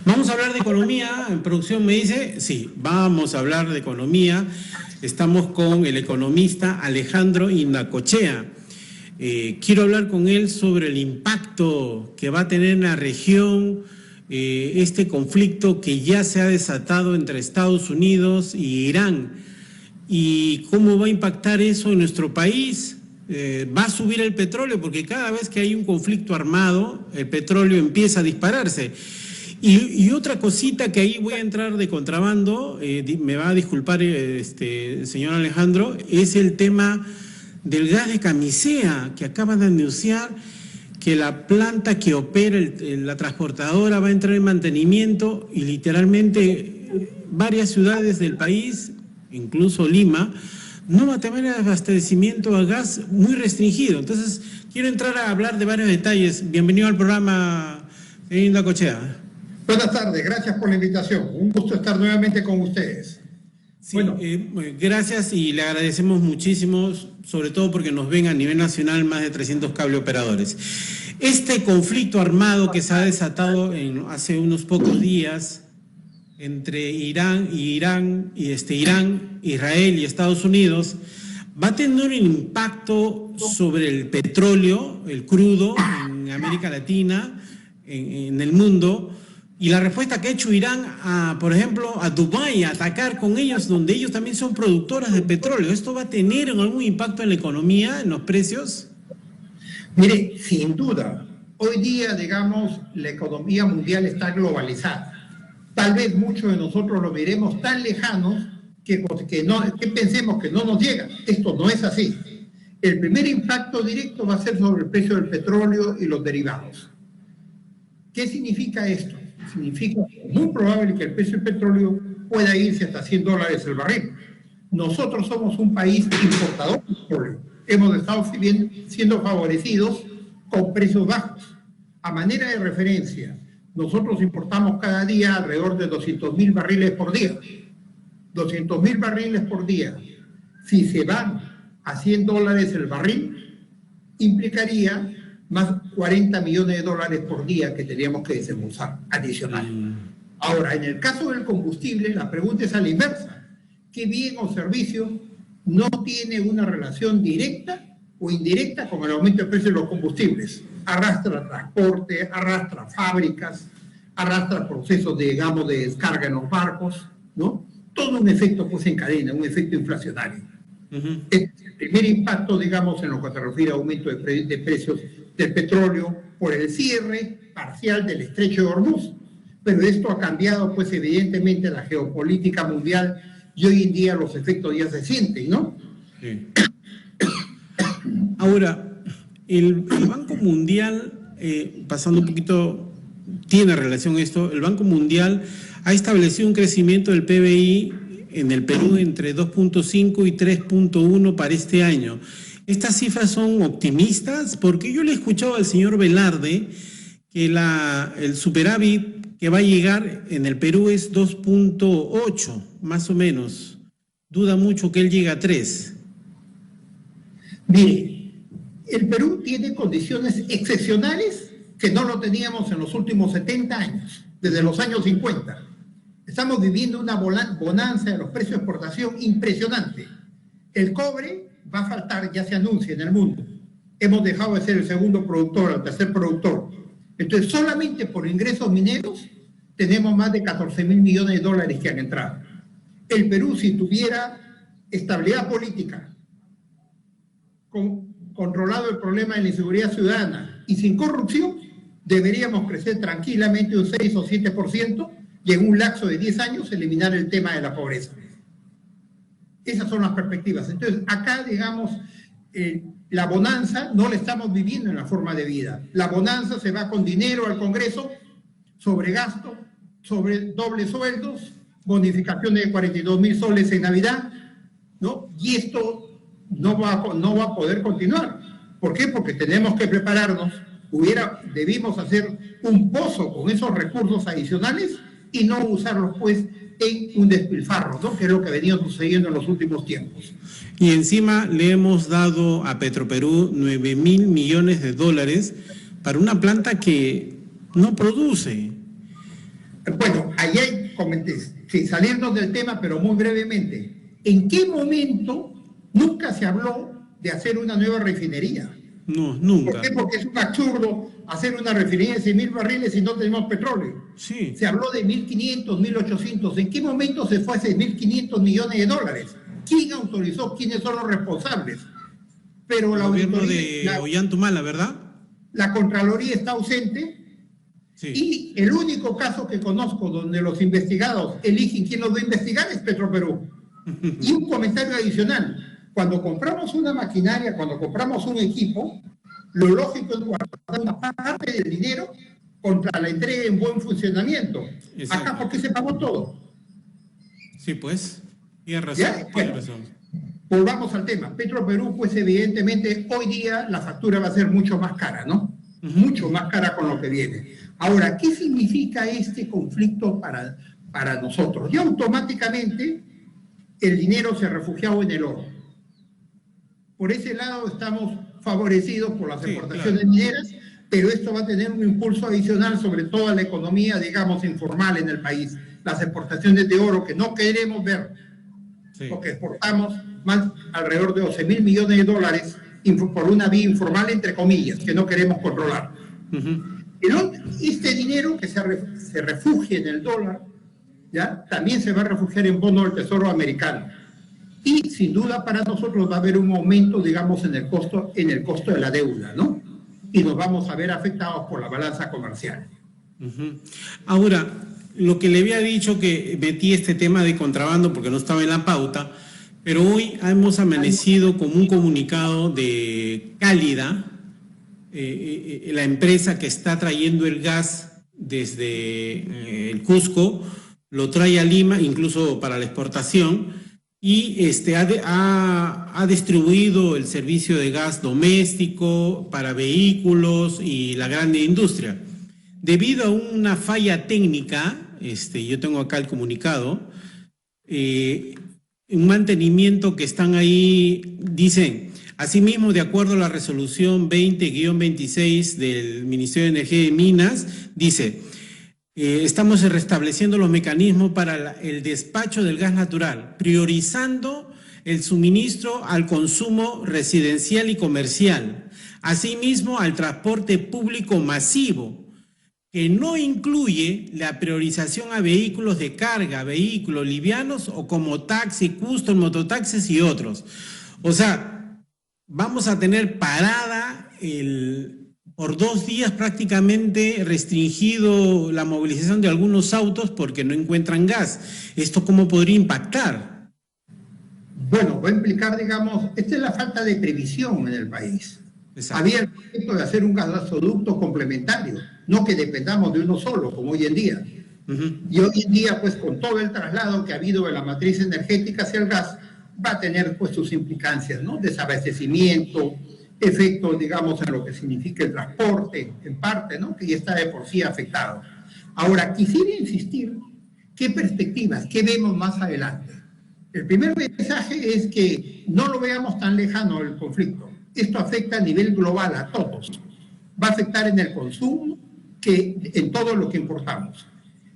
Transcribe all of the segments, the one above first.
Vamos a hablar de economía. En producción me dice, sí, vamos a hablar de economía. Estamos con el economista Alejandro Indacochea. Quiero hablar con él sobre el impacto que va a tener en la región este conflicto que ya se ha desatado entre Estados Unidos y Irán. Y cómo va a impactar eso en nuestro país. Va a subir el petróleo, porque cada vez que hay un conflicto armado, el petróleo empieza a dispararse. Y otra cosita que ahí voy a entrar de contrabando, me va a disculpar señor Alejandro, es el tema del gas de camisea, que acaban de anunciar que la planta que opera la transportadora va a entrar en mantenimiento y literalmente varias ciudades del país, incluso Lima, no va a tener abastecimiento a gas muy restringido. Entonces, quiero entrar a hablar de varios detalles. Bienvenido al programa, señor Indacochea. Buenas tardes, gracias por la invitación. Un gusto estar nuevamente con ustedes. Sí, bueno, gracias y le agradecemos muchísimo, sobre todo porque nos ven a nivel nacional más de 300 cable operadores. Este conflicto armado que se ha desatado hace unos pocos días entre Irán, Israel y Estados Unidos, va a tener un impacto sobre el petróleo, el crudo, en América Latina, en el mundo. Y la respuesta que ha hecho Irán, por ejemplo, a Dubái, a atacar con ellos, donde ellos también son productoras de petróleo. ¿Esto va a tener algún impacto en la economía, en los precios? Mire, sin duda, hoy día, digamos, la economía mundial está globalizada. Tal vez muchos de nosotros lo miremos tan lejanos que pensemos que no nos llega. Esto no es así. El primer impacto directo va a ser sobre el precio del petróleo y los derivados. ¿Qué significa esto? Significa que es muy probable que el precio del petróleo pueda irse hasta $100 el barril. Nosotros somos un país importador de petróleo. Hemos estado siendo favorecidos con precios bajos. A manera de referencia, nosotros importamos cada día alrededor de 200.000 barriles por día. 200.000 barriles por día. Si se van a $100 el barril, implicaría más 40 millones de dólares por día que teníamos que desembolsar adicional. Ahora, en el caso del combustible, la pregunta es a la inversa. ¿Qué bien o servicio no tiene una relación directa o indirecta con el aumento del precio de los combustibles? Arrastra transporte, arrastra fábricas, arrastra procesos de descarga en los barcos, ¿no? Todo un efecto pues en cadena, un efecto inflacionario. El primer impacto, digamos, en lo que se refiere a aumento de precios del petróleo por el cierre parcial del estrecho de Hormuz. Pero esto ha cambiado, pues, evidentemente, la geopolítica mundial y hoy en día los efectos ya se sienten, ¿no? Sí. Ahora, el Banco Mundial, pasando un poquito, tiene relación esto, el Banco Mundial ha establecido un crecimiento del PBI en el Perú entre 2.5 y 3.1 para este año. ¿Estas cifras son optimistas? Porque yo le he escuchado al señor Velarde que el superávit que va a llegar en el Perú es 2.8, más o menos. Duda mucho que él llegue a 3. Mire, el Perú tiene condiciones excepcionales que no lo teníamos en los últimos 70 años, desde los años 50. Estamos viviendo una bonanza de los precios de exportación impresionante. El cobre va a faltar, ya se anuncia en el mundo. Hemos dejado de ser el segundo productor al tercer productor. Entonces, solamente por ingresos mineros tenemos más de 14.000 millones de dólares que han entrado. El Perú, si tuviera estabilidad política, controlado el problema de la inseguridad ciudadana y sin corrupción, deberíamos crecer tranquilamente un 6 o 7% y en un lapso de 10 años eliminar el tema de la pobreza. Esas son las perspectivas. Entonces, acá, digamos, la bonanza no la estamos viviendo en la forma de vida. La bonanza se va con dinero al Congreso, sobre gasto, sobre dobles sueldos, bonificaciones de 42.000 soles en Navidad, ¿no? Y esto no va a poder continuar. ¿Por qué? Porque tenemos que prepararnos. Debimos hacer un pozo con esos recursos adicionales y no usarlos, pues, en un despilfarro, ¿no? Que es lo que ha venido sucediendo en los últimos tiempos. Y encima le hemos dado a Petroperú 9.000 millones de dólares para una planta que no produce. Bueno, ahí hay, sin salirnos del tema, pero muy brevemente. ¿En qué momento nunca se habló de hacer una nueva refinería? No, ¿Por nunca. qué? Porque es un absurdo hacer una refinería de 100.000 barriles si no tenemos petróleo. Sí. Se habló de 1.500, 1.800. ¿En qué momento se fue a 6.500 millones de dólares? ¿Quién autorizó? ¿Quiénes son los responsables? Pero El la gobierno auditoría, de Ollantumala, ¿verdad? la Contraloría está ausente. Sí. Y el único caso que conozco donde los investigados eligen quién los va a investigar es Petroperú. Y un comentario adicional. Cuando compramos una maquinaria, cuando compramos un equipo, lo lógico es guardar una parte del dinero contra la entrega en buen funcionamiento. Exacto. Acá, ¿por qué se pagó todo? Sí, pues. Tienes razón, ¿Ya? tienes Bueno, razón. volvamos al tema. Petroperú, pues evidentemente, hoy día la factura va a ser mucho más cara, ¿no? Mucho más cara con lo que viene. Ahora, ¿qué significa este conflicto para nosotros? Y automáticamente el dinero se ha refugiado en el oro. Por ese lado estamos favorecidos por las exportaciones mineras, pero esto va a tener un impulso adicional sobre toda la economía, digamos, informal en el país. Las exportaciones de oro que no queremos ver, porque exportamos más alrededor de 12.000 millones de dólares por una vía informal, entre comillas, que no queremos controlar. Este dinero que se refugia en el dólar, ¿ya? También se va a refugiar en bonos del Tesoro americano. Y sin duda para nosotros va a haber un aumento, digamos, en el costo de la deuda, ¿no? Y nos vamos a ver afectados por la balanza comercial. Ahora, lo que le había dicho que metí este tema de contrabando porque no estaba en la pauta, pero hoy hemos amanecido con un comunicado de Cálida, la empresa que está trayendo el gas desde el Cusco, lo trae a Lima, incluso para la exportación, y ha distribuido el servicio de gas doméstico para vehículos y la gran industria. Debido a una falla técnica, yo tengo acá el comunicado, un mantenimiento que están ahí, dicen, asimismo, de acuerdo a la resolución 20-26 del Ministerio de Energía y Minas, dice, estamos restableciendo los mecanismos para el despacho del gas natural, priorizando el suministro al consumo residencial y comercial, asimismo al transporte público masivo, que no incluye la priorización a vehículos de carga, vehículos livianos o como taxi, custom, mototaxis y otros. O sea, vamos a tener parada por 2 días prácticamente restringido la movilización de algunos autos porque no encuentran gas. ¿Esto cómo podría impactar? Bueno, va a implicar, digamos, esta es la falta de previsión en el país. Exacto. Había el proyecto de hacer un gasoducto complementario, no que dependamos de uno solo, como hoy en día. Y hoy en día, pues con todo el traslado que ha habido de la matriz energética hacia el gas, va a tener pues sus implicancias, ¿no? Desabastecimiento, efectos, digamos, en lo que significa el transporte, en parte, ¿no? Que ya está de por sí afectado. Ahora, quisiera insistir, ¿qué perspectivas, qué vemos más adelante? El primer mensaje es que no lo veamos tan lejano el conflicto. Esto afecta a nivel global a todos. Va a afectar en el consumo, en todo lo que importamos.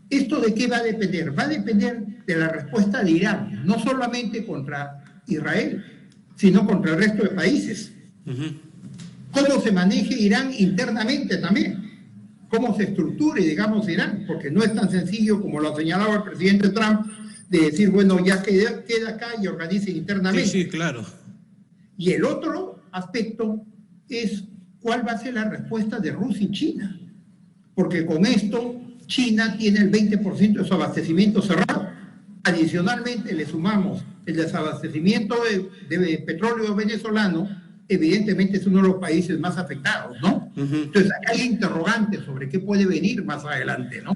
¿Esto de qué va a depender? Va a depender de la respuesta de Irán, no solamente contra Israel, sino contra el resto de países. Cómo se maneje Irán internamente también. Cómo se estructure, digamos, Irán, porque no es tan sencillo como lo señalaba el presidente Trump, de decir, bueno, ya queda acá y organice internamente. Sí, claro. Y el otro aspecto es cuál va a ser la respuesta de Rusia y China, porque con esto China tiene el 20% de su abastecimiento cerrado. Adicionalmente le sumamos el desabastecimiento de petróleo venezolano, evidentemente es uno de los países más afectados, ¿no? Entonces hay interrogantes sobre qué puede venir más adelante, ¿no?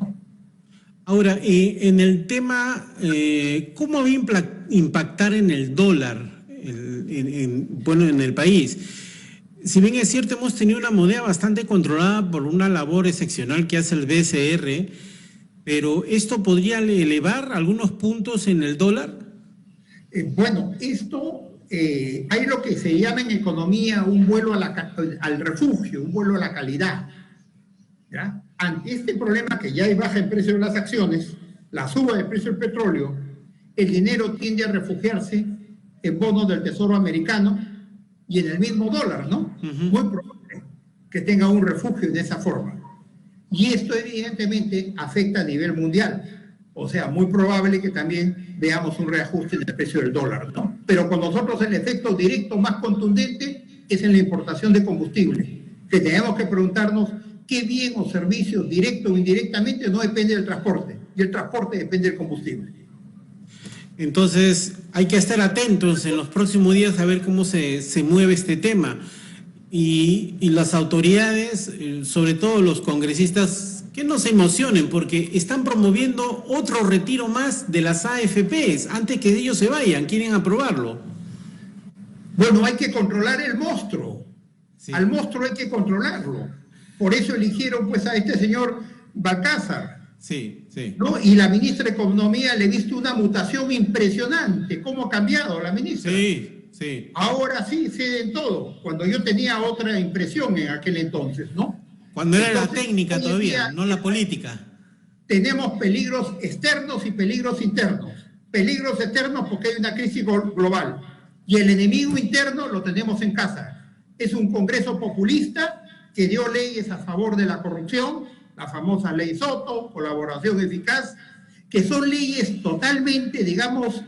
Ahora, en el tema, ¿cómo va a impactar en el dólar, en el país? Si bien es cierto, hemos tenido una moneda bastante controlada por una labor excepcional que hace el BCR, pero ¿esto podría elevar algunos puntos en el dólar? Bueno, esto, hay lo que se llama en economía un vuelo al refugio, un vuelo a la calidad, ¿ya? ante este problema que ya hay baja en precio de las acciones, la suba del precio del petróleo, el dinero tiende a refugiarse en bonos del Tesoro americano y en el mismo dólar, ¿no? Muy probable que tenga un refugio de esa forma. Y esto evidentemente afecta a nivel mundial. O sea, muy probable que también veamos un reajuste en el precio del dólar, ¿no? Pero con nosotros el efecto directo más contundente es en la importación de combustible, que tenemos que preguntarnos qué bien o servicios directo o indirectamente no depende del transporte, y el transporte depende del combustible. Entonces, hay que estar atentos en los próximos días a ver cómo se mueve este tema. Y las autoridades, sobre todo los congresistas, que no se emocionen porque están promoviendo otro retiro más de las AFPs. Antes que ellos se vayan, quieren aprobarlo. Bueno, hay que controlar el monstruo. Sí. Al monstruo hay que controlarlo. Por eso eligieron pues a este señor Balcázar. Sí, sí. ¿No? Y la ministra de Economía le he visto una mutación impresionante. ¿Cómo ha cambiado la ministra? Sí, sí. Ahora sí ceden todo, cuando yo tenía otra impresión en aquel entonces, ¿no? Cuando era la técnica todavía, no la política. Tenemos peligros externos y peligros internos. Peligros externos porque hay una crisis global. Y el enemigo interno lo tenemos en casa. Es un Congreso populista que dio leyes a favor de la corrupción, la famosa ley Soto, colaboración eficaz, que son leyes totalmente, digamos,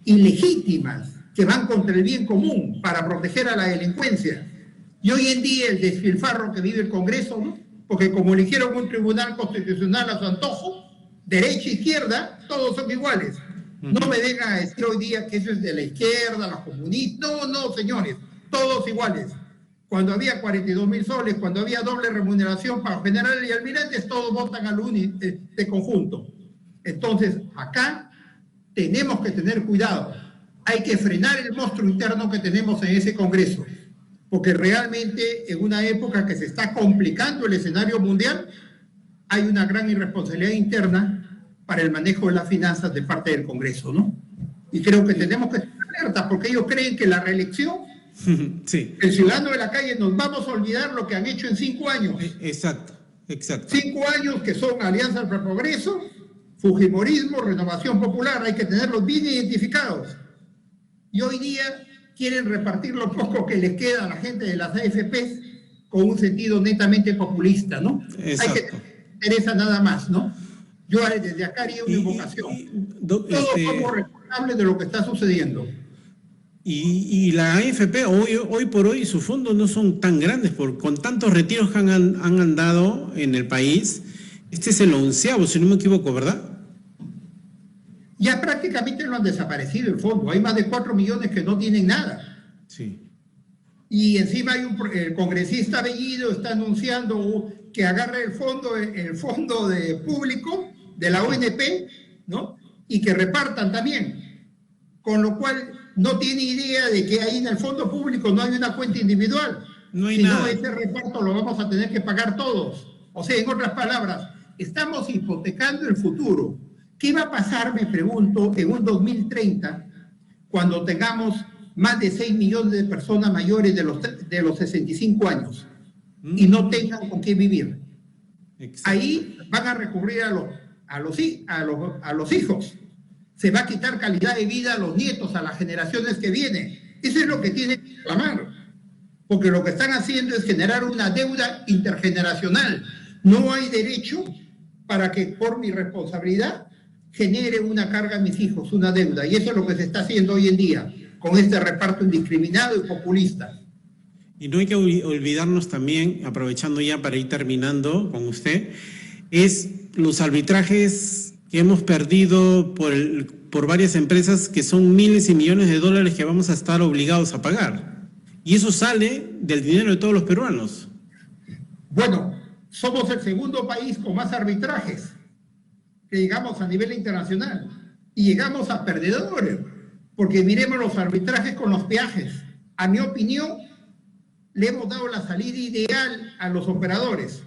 ilegítimas, que van contra el bien común para proteger a la delincuencia. Y hoy en día el despilfarro que vive el Congreso, ¿no? Porque como eligieron un tribunal constitucional a su antojo, derecha e izquierda, todos son iguales. No me vengan a decir hoy día que eso es de la izquierda, los comunistas. No, no, señores, todos iguales. Cuando había 42.000 soles, cuando había doble remuneración para generales y almirantes, todos votan al de conjunto. Entonces, acá tenemos que tener cuidado. Hay que frenar el monstruo interno que tenemos en ese Congreso, porque realmente en una época que se está complicando el escenario mundial, hay una gran irresponsabilidad interna para el manejo de las finanzas de parte del Congreso, ¿no? Y creo que tenemos que estar alertas, porque ellos creen que la reelección, sí, el ciudadano de la calle, nos vamos a olvidar lo que han hecho en 5 años. Exacto, exacto. 5 años que son Alianza para el Progreso, Fujimorismo, Renovación Popular, hay que tenerlos bien identificados. Y hoy día quieren repartir lo poco que les queda a la gente de las AFPs con un sentido netamente populista, ¿no? Exacto. Hay que interesa nada más, ¿no? Yo desde acá haría una invocación. Todos somos responsables de lo que está sucediendo. Y la AFP, hoy por hoy, sus fondos no son tan grandes, con tantos retiros que han andado en el país. Este es el 11º, si no me equivoco, ¿verdad? Ya prácticamente lo han desaparecido el fondo. Hay más de 4 millones que no tienen nada. Sí. Y encima hay el congresista Bellido está anunciando que agarre el fondo de público de la ONP, ¿no? Y que repartan también. Con lo cual no tiene idea de que ahí en el fondo público no hay una cuenta individual. No hay nada. Ese reparto lo vamos a tener que pagar todos. O sea, en otras palabras, estamos hipotecando el futuro. ¿Qué va a pasar, me pregunto, en un 2030, cuando tengamos más de 6 millones de personas mayores de los 65 años y no tengan con qué vivir? Exacto. Ahí van a recurrir a los hijos. Se va a quitar calidad de vida a los nietos, a las generaciones que vienen. Eso es lo que tienen que reclamar. Porque lo que están haciendo es generar una deuda intergeneracional. No hay derecho para que por mi responsabilidad genere una carga a mis hijos, una deuda. Y eso es lo que se está haciendo hoy en día, con este reparto indiscriminado y populista. Y no hay que olvidarnos también, aprovechando ya para ir terminando con usted, es los arbitrajes que hemos perdido por varias empresas, que son miles y millones de dólares que vamos a estar obligados a pagar. Y eso sale del dinero de todos los peruanos. Bueno, somos el segundo país con más arbitrajes que llegamos a nivel internacional. Y llegamos a perdedores, porque miremos los arbitrajes con los peajes. A mi opinión, le hemos dado la salida ideal a los operadores.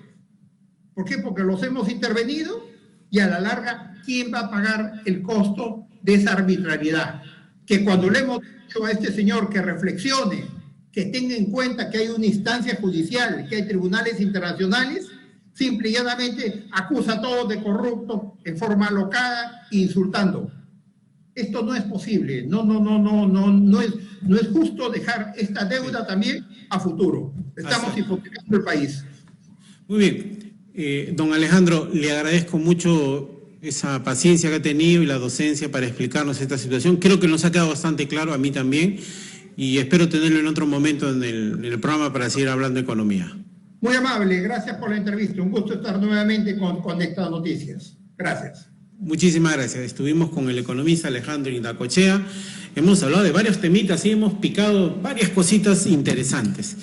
¿Por qué? Porque los hemos intervenido y a la larga, ¿quién va a pagar el costo de esa arbitrariedad? Que cuando le hemos dicho a este señor que reflexione, que tenga en cuenta que hay una instancia judicial, que hay tribunales internacionales, simple y llanamente acusa a todos de corruptos en forma alocada e insultando. Esto no es posible, no es justo dejar esta deuda también a futuro. Estamos hipotecando el país. Muy bien. Don Alejandro, le agradezco mucho esa paciencia que ha tenido y la docencia para explicarnos esta situación. Creo que nos ha quedado bastante claro, a mí también, y espero tenerlo en otro momento en el programa para seguir hablando de economía. Muy amable, gracias por la entrevista. Un gusto estar nuevamente con Conecta Noticias. Gracias. Muchísimas gracias. Estuvimos con el economista Alejandro Indacochea. Hemos hablado de varios temitas y hemos picado varias cositas interesantes.